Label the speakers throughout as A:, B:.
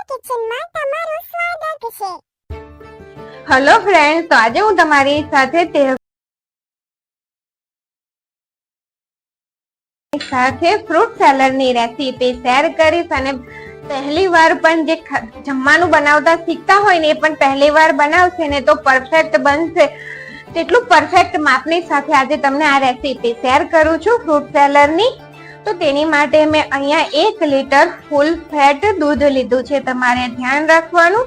A: કિચનમાં તમારું સ્વાગત છે।
B: હેલો ફ્રેન્ડ્સ, તો આજે હું તમારી સાથે ફ્રૂટ સેલડ ની રેસીપી શેર કરીશ અને પહેલી વાર પણ જે જમવાનું બનાવતા શીખતા હોય ને એ પણ પહેલી વાર બનાવશે ને તો પરફેક્ટ બનશે। તેટલું પરફેક્ટ માપની સાથે આજે તમને આ રેસીપી શેર કરું છું ફ્રૂટ સેલડ ની। તો તેની માટે મેં અહીંયા 1 લીટર ફૂલ ફેટ દૂધ લીધું છે। તમારે ધ્યાન રાખવાનું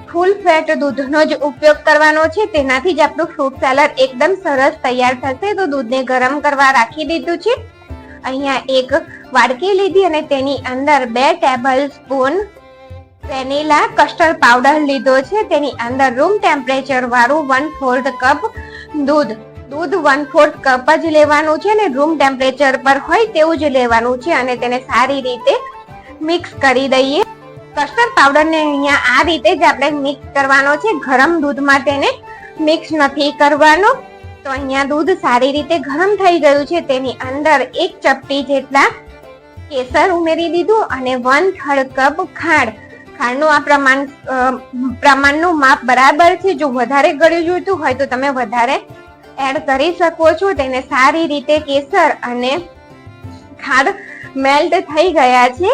B: ફૂલ ફેટ દૂધનો જ ઉપયોગ કરવાનો છે, તેનાથી જ આપણું ફ્રૂટ સેલડ એકદમ સરસ તૈયાર થશે। તો દૂધને ગરમ કરવા રાખી દીધું છે। અહીંયા એક વાડકી લીધી અને તેની અંદર 2 table spoon vanilla custard powder લીધો છે। તેની અંદર રૂમ ટેમ્પરેચર વાળું 1/4 કપ દૂધ 1/4 કપ જ લેવાનું છે ને રૂમ ટેમ્પરેચર પર હોય તેવું જ લેવાનું છે અને તેને સારી રીતે મિક્સ કરી દઈએ। કસ્ટર્ડ પાવડર ને અહીંયા આ રીતે જ આપણે મિક્સ કરવાનો છે, ગરમ દૂધમાં તેને મિક્સ નથી કરવાનો। તો અહીંયા દૂધ સારી રીતે ગરમ થઈ ગયું છે, તેની અંદર 1 ચપટી જેટલા કેસર ઉમેરી દીધું અને 1/3 કપ ખાંડનું આ પ્રમાણનું માપ બરાબર છે। જો વધારે ગળ્યું જોઈતું હોય તો તમે વધારે એડ કરી શકો છો। તેને સારી રીતે કેસર અને ખાંડ મેલ્ટ થઈ ગયા છે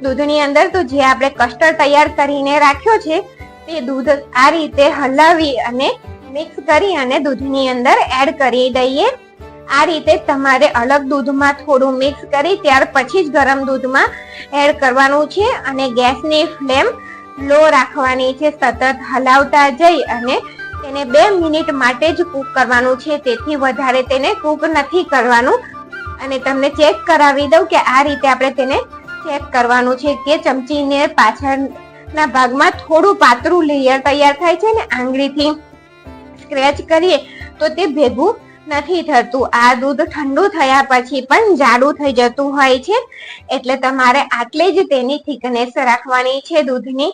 B: દૂધની અંદર। તો જે આપણે કસ્ટર્ડ તૈયાર કરીને રાખ્યો છે તે દૂધ આ રીતે હલાવી અને મિક્સ કરી અને દૂધની અંદર એડ કરી દઈએ। આ રીતે તમારે અલગ દૂધમાં થોડું મિક્સ કરી ત્યાર પછી જ ગરમ દૂધમાં એડ કરવાનું છે અને ગેસની ફ્લેમ લો રાખવાની છે। સતત હલાવતા જઈ અને તેને 2 મિનિટ માટે જ કૂક કરવાનું છે, તેથી વધારે તેને કૂક નથી કરવાનું। અને તમને ચેક કરાવી દઉં કે આ રીતે આપણે તેને ચેક કરવાનું છે કે ચમચીને પાછળના ભાગમાં થોડું પાતળું લેયર તૈયાર થાય છે ને આંગળીથી સ્ક્રેચ કરીએ તો તે ભેગું નથી થતું। આ દૂધ ઠંડુ થયા પછી પણ જાડું થઈ જતું હોય છે, એટલે તમારે આટલે જ તેની થિકનેસ રાખવાની છે દૂધની।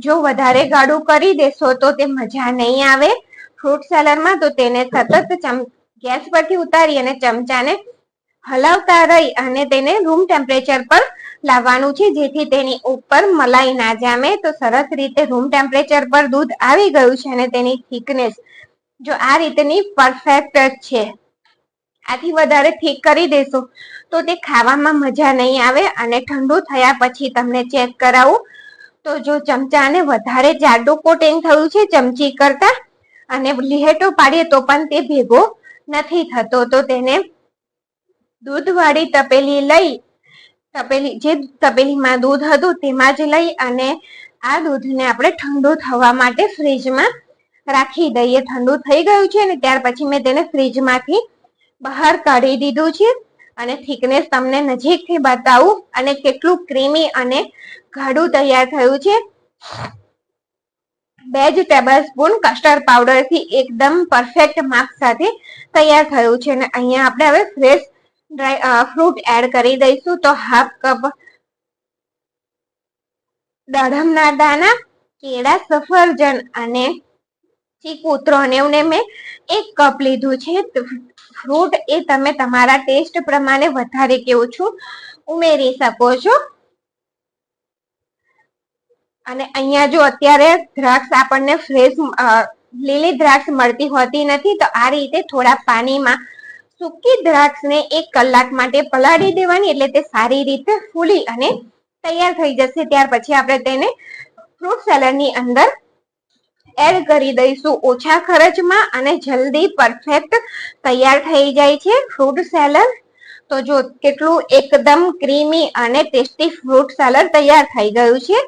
B: જો વધારે ગાઢું કરી દેશો તો તે મજા નહીં આવે ફ્રૂટ સેલડમાં। તો તેને સતત ગેસ પરથી ઉતારી અને ચમચાને હલાવતા રહી અને તેને રૂમ ટેમ્પરેચર પર લાવવાનું છે, જેથી તેની ઉપર મલાઈ ના જામે। તો સરસ રીતે રૂમ ટેમ્પરેચર પર દૂધ આવી ગયું છે અને તેની થિકનેસ જો આ રીતની પરફેક્ટ છે। આથી વધારે થીક કરી દેશો તો તે ખાવામાં મજા નહીં આવે। અને ઠંડુ થયા પછી તમને ચેક કરાવું તો જો ચમચાને વધારે જાડું કોટિંગ થયું છે ચમચી કરતા અને લીહેટો પાડીએ તો પણ તે ભેગો નથી થતો। તો તેને દૂધવાળી તપેલીમાં દૂધ હતું તેમાં જ લઈ અને આ દૂધને આપણે ઠંડુ થવા માટે ફ્રીજમાં રાખી દઈએ। ઠંડુ થઈ ગયું છે ને ત્યાર પછી મેં તેને ફ્રીજમાંથી બહાર કાઢી દીધું છે અને થિકનેસ તમને નજીકથી બતાવું અને કેટલું ક્રીમી અને ગાઢું તૈયાર થયું છે। 2 જ ટેબલ સ્પૂન કસ્ટર્ડ પાવડર થી એકદમ પરફેક્ટ માપ સાથે તૈયાર થયું છે। અને અહીંયા આપણે હવે ફ્રેશ ફ્રૂટ એડ કરી દઈશું। તો 1/2 કપ દાડમના દાણા, કેળા, સફરજન અને ચીકુ 3 ને મેં 1 કપ લીધું છે। ફ્રૂટ એ તમે તમારા ટેસ્ટ પ્રમાણે વધારે કે ઓછું ઉમેરી શકો છો। અને અહીંયા જો અત્યારે દ્રાક્ષ આપણને ફ્રેશ લીલી દ્રાક્ષ મળતી હોતી નથી, તો આ રીતે થોડા પાણીમાં સૂકી દ્રાક્ષને 1 કલાક માટે પલાળી દેવાની, એટલે તે સારી રીતે ફૂલી અને તૈયાર થઈ જશે। ત્યાર પછી આપણે તેને ફ્રૂટ સેલડની અંદર એડ કરી દઈશું ઓછા ખર્ચમાં અને જલ્દી પરફેક્ટ તૈયાર થઈ જાય છે ફ્રૂટ સેલડ। તો જો કેટલું એકદમ ક્રીમી અને ટેસ્ટી ફ્રૂટ સેલડ તૈયાર થઈ ગયું છે।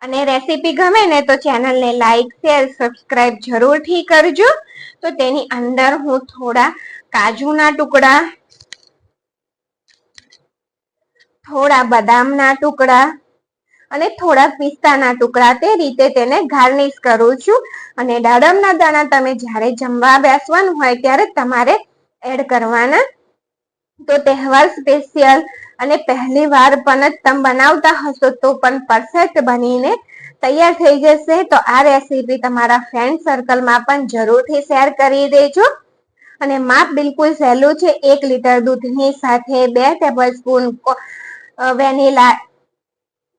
B: અને રેસીપી ગમે ને તો ચેનલને લાઈક, શેર, સબસ્ક્રાઇબ જરૂરથી કરજો। તો તેની અંદર હું થોડા કાજુના ટુકડા, થોડા બદામના ટુકડા અને થોડા પિસ્તાના ટુકડા તે રીતે તેને ગાર્નિશ કરું છું। અને દાડમના દાણા તમે જ્યારે જમવા બેસવાનું હોય ત્યારે તમારે એડ કરવાના। તો તહેવાર સ્પેશિયલ અને પહેલી વાર પણ તમે બનાવતા હશો તો પણ પરફેક્ટ બનીને તૈયાર થઈ જશે। તો આ રેસીપી તમારા ફ્રેન્ડ સર્કલમાં પણ જરૂરથી શેર કરી દેજો। અને માપ બિલકુલ સહેલું છે। 1 લીટર દૂધની સાથે 2 table spoon vanilla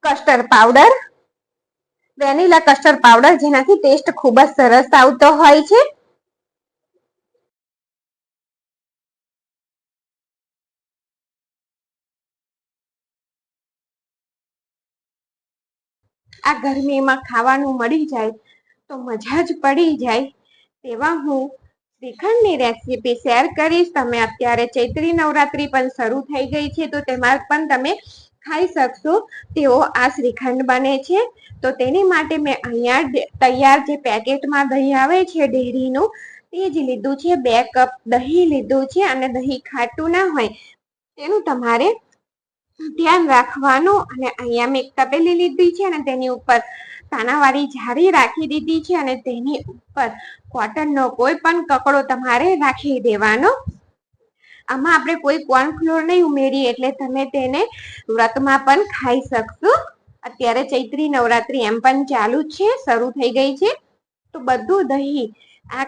B: custard powder, vanilla custard powder, જેનાથી ટેસ્ટ ખૂબ જ સરસ આવતો હોય છે. આ ગરમીમાં ખાવાનું મળી જાય તો મજા જ પડી જાય તેવા હું શ્રીખંડની રેસીપી શેર કરીશ. તમે અત્યારે ચૈત્રી નવરાત્રી પણ શરૂ થઈ ગઈ છે તો તેમાં પણ તમે ખાઈ શકશો તેવો આ શ્રીખંડ બને છે. તો તેની માટે મેં અહીંયા તૈયાર જે પેકેટમાં દહીં આવે છે ડેરીનું તે જ લીધું છે. 2 કપ દહીં લીધું છે અને દહીં ખાટું ના હોય તેનું તમારે ધ્યાન રાખવાનું. અને અહીંયા મેં એક તપેલી લીધી છે અને તેની ઉપર કાનાવાળી જાળી રાખી દીધી છે અને તેની ઉપર કોટનનો કોઈ પણ કકડો તમારે રાખી દેવાનો. આમાં આપણે કોઈ કોર્નફ્લોર નહીં ઉમેરીએ એટલે તમે તેને વ્રતમાં પણ ખાઈ શકશો. અત્યારે ચૈત્રી નવરાત્રી એમ પણ ચાલુ છે, શરૂ થઈ ગઈ છે. તો બધું દહીં આ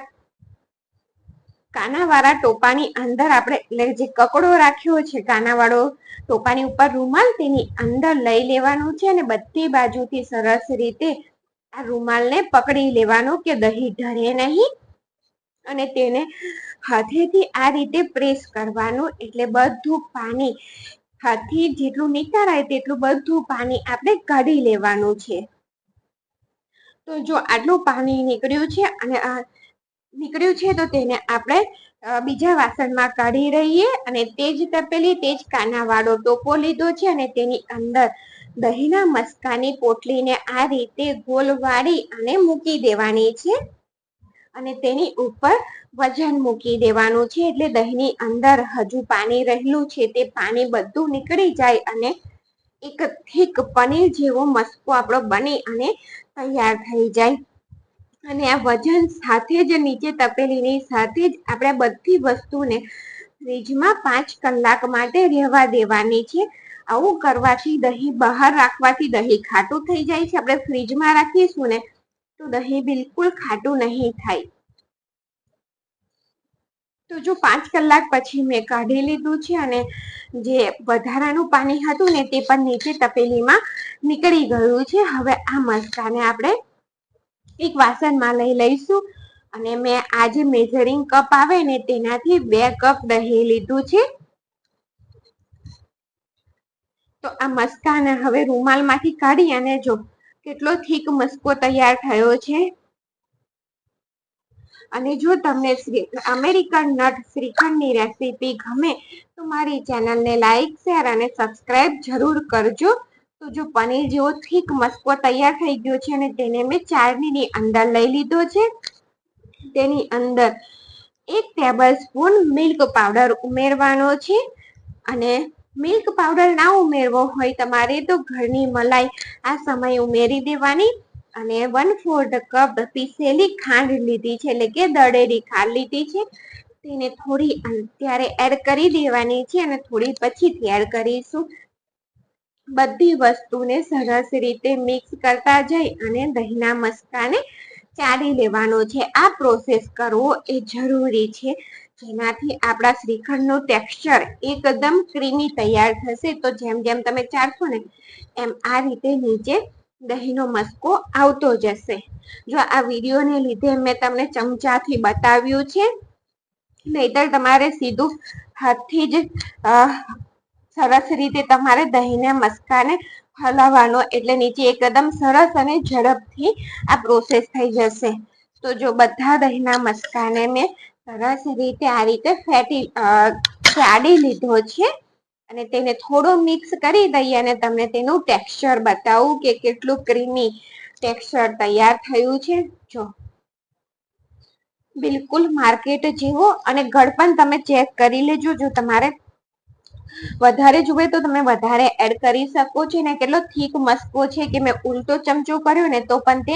B: કાનાવાળા ટોપાની અંદર આપણે એટલે જે કકડો રાખ્યો છે કાનાવાળો ટોપાની ઉપર રૂમાલ, તેની અંદર લઈ લેવાનું છે અને બધી બાજુથી સરસ રીતે આ રૂમાલને પકડી લેવાનો કે દહીં ઢળે નહીં. અને તેને હાથેથી આ રીતે પ્રેસ કરવાનું એટલે બધું પાણી હાથથી જેટલું નીકળાય તેટલું બધું પાણી આપણે કાઢી લેવાનું છે. તો જો આટલું પાણી નીકળ્યું છે અને તો તેને આપણે બીજા વાસણમાં કાઢી રહીએ. અને તે જ તપેલી, તે જ કાનાવાળો ટોપો લીધો છે અને તેની અંદર દહીંના મસ્કાની પોટલીને આ રીતે ગોલ વાળી અને મૂકી દેવાની છે. અને તેની ઉપર વજન મૂકી દેવાનું છે એટલે દહીંની અંદર હજુ પાણી રહેલું છે તે પાણી બધું નીકળી જાય અને એક થીક પનીર જેવો મસ્કો આપણો બની અને તૈયાર થઈ જાય. અને આ વજન સાથે જ નીચે તપેલીની સાથે જ આપણે બધી વસ્તુને ફ્રીજમાં 5 કલાક માટે રહેવા દેવાની છે. આવું કરવાથી દહીં બહાર રાખવાથી દહીં ખાટું થઈ જાય છે. આપણે ફ્રીજમાં રાખીશું ને તો દહીં બિલકુલ ખાટું નહીં થાય. તો જો 5 કલાક પછી મેં કાઢી લીધું છે અને જે વધારાનું પાણી હતું ને તે પણ નીચે તપેલીમાં નીકળી ગયું છે. હવે આ મસ્કાને આપણે એક વાસણમાં લઈ લઈશું. અને મેં આ જે મેઝરિંગ કપ આવે ને તેનાથી 2 કપ દહીં લીધું છે. તો આ મસ્કાને હવે રૂમાલમાંથી કાઢી અને જો કેટલો થીક મસ્કો તૈયાર થયો છે. અને જો તમને અમેરિકન નટ શ્રીખંડની રેસીપી ગમે તો મારી ચેનલને લાઈક, શેર અને સબસ્ક્રાઇબ જરૂર કરજો. તો જો પનીર જેવો થીક મસ્કો તૈયાર થઈ ગયો છે અને તેને મેં ચાળણીની અંદર લઈ લીધો છે. તેની અંદર 1 ટેબલ સ્પૂન મિલ્ક પાવડર ઉમેરવાનો છે. અને મિલ્ક પાવડર ના ઉમેરવો હોય તમારે તો ઘરની મલાઈ આ સમયે ઉમેરી દેવાની. અને 1/4 કપ પીસેલી ખાંડ લીધી છે એટલે કે દળેલી ખાંડ લીધી છે. તેને થોડી અત્યારે એડ કરી દેવાની છે અને થોડી પછીથી એડ કરીશું. બધી વસ્તુને સરસ રીતે મિક્સ કરતા જઈ અને દહીંના મસ્કાને ચાળી લેવાનો છે. આ પ્રોસેસ કરવો એ જરૂરી છે જેનાથી આપણા શ્રીખંડનું ટેક્સચર એકદમ ક્રીમી તૈયાર થશે. તો જેમ જેમ તમે ચાળશો ને એમ આ રીતે નીચે દહીંનો મસ્કો આવતો જશે. જો આ વિડીયોને લીધે મેં તમને ચમચાથી બતાવ્યું છે, નહીતર તમારે સીધું હાથથી જ સરસ રીતે તમારે દહીંને મસ્કાને હલાવવાનો એટલે નીચે એકદમ સરસ અને ઝડપથી આ પ્રોસેસ થઈ જશે. તો જો બધા દહીંના મસ્કાને મેં સરસ રીતે આ રીતે ચાળી લીધો છે. અને તેને થોડો મિક્સ કરી દઈએ અને તમને તેનું ટેક્સચર બતાવું કે કેટલું ક્રીમી ટેક્સચર તૈયાર થયું છે. જો બિલકુલ માર્કેટ જેવો. અને ગળ પણ તમે ચેક કરી લેજો. જો તમારે વધારે જુએ તો તમે વધારે એડ કરી શકો છો. ને કેટલો થીક મસ્કો છે કે મેં ઉલટો ચમચો કર્યો ને તો પણ તે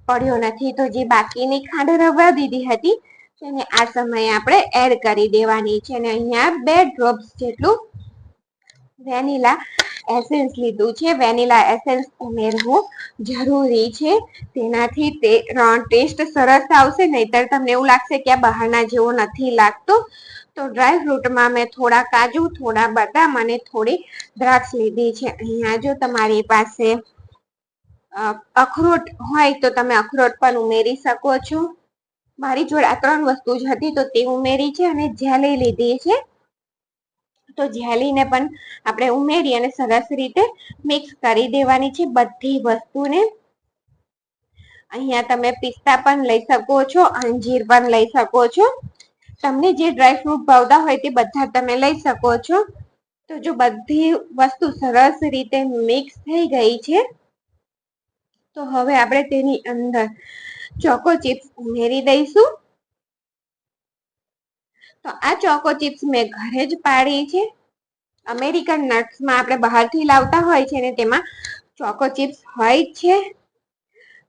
B: પડ્યો નથી. તો જે બાકીની ખાંડ રવા દીધી હતી તેને આ સમયે આપણે એડ કરી દેવાની છે. અને અહીંયા 2 ડ્રોપ્સ જેટલું વેનીલા એસેન્સ લીધું છે. વેનીલા એસેન્સ ઉમેરવું જરૂરી છે. તેનાથી ટેસ્ટ સરસ આવશે. નહીતર તમને એવું લાગશે કે આ બહારના જેવો નથી લાગતો. તો ડ્રાય ફ્રૂટમાં મેં થોડા કાજુ, થોડા બદામ અને થોડી દ્રાક્ષ લીધી છે. અહીંયા જો તમારી પાસે અખરોટ હોય તો તમે અખરોટ પણ ઉમેરી શકો છો. મારી જોડે આ 3 વસ્તુ જ હતી તો તે ઉમેરી છે. અને જેલી લીધી છે તો જેલીને પણ આપણે ઉમેરી અને સરસ રીતે મિક્સ કરી દેવાની છે બધી વસ્તુને. અહીંયા તમે પિસ્તા પણ લઈ શકો છો, અંજીર પણ લઈ શકો છો. તમને જે ડ્રાય ફ્રૂટ ભાવતા હોય તે બધા તમે લઈ શકો છો. તો જો બધી વસ્તુ સરસ રીતે મિક્સ થઈ ગઈ છે તો હવે આપણે તેની અંદર ચોકો ચિપ્સ ઉમેરી દઈશું. તો આ ચોકો ચિપ્સ મેં ઘરે જ પાડી છે. અમેરિકન નટ્સમાં આપણે બહારથી લાવતા હોય છે ને તેમાં ચોકો ચિપ્સ હોય છે.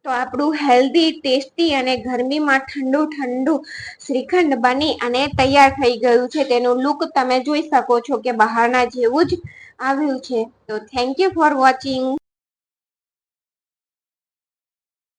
B: તો આપણું હેલ્ધી, ટેસ્ટી અને ગરમીમાં ઠંડુ ઠંડુ શ્રીખંડ બની અને તૈયાર થઈ ગયું છે. તેનું લુક તમે જોઈ શકો છો કે બહારના જેવું જ આવ્યું છે. તો થેન્ક યુ ફોર વોચિંગ.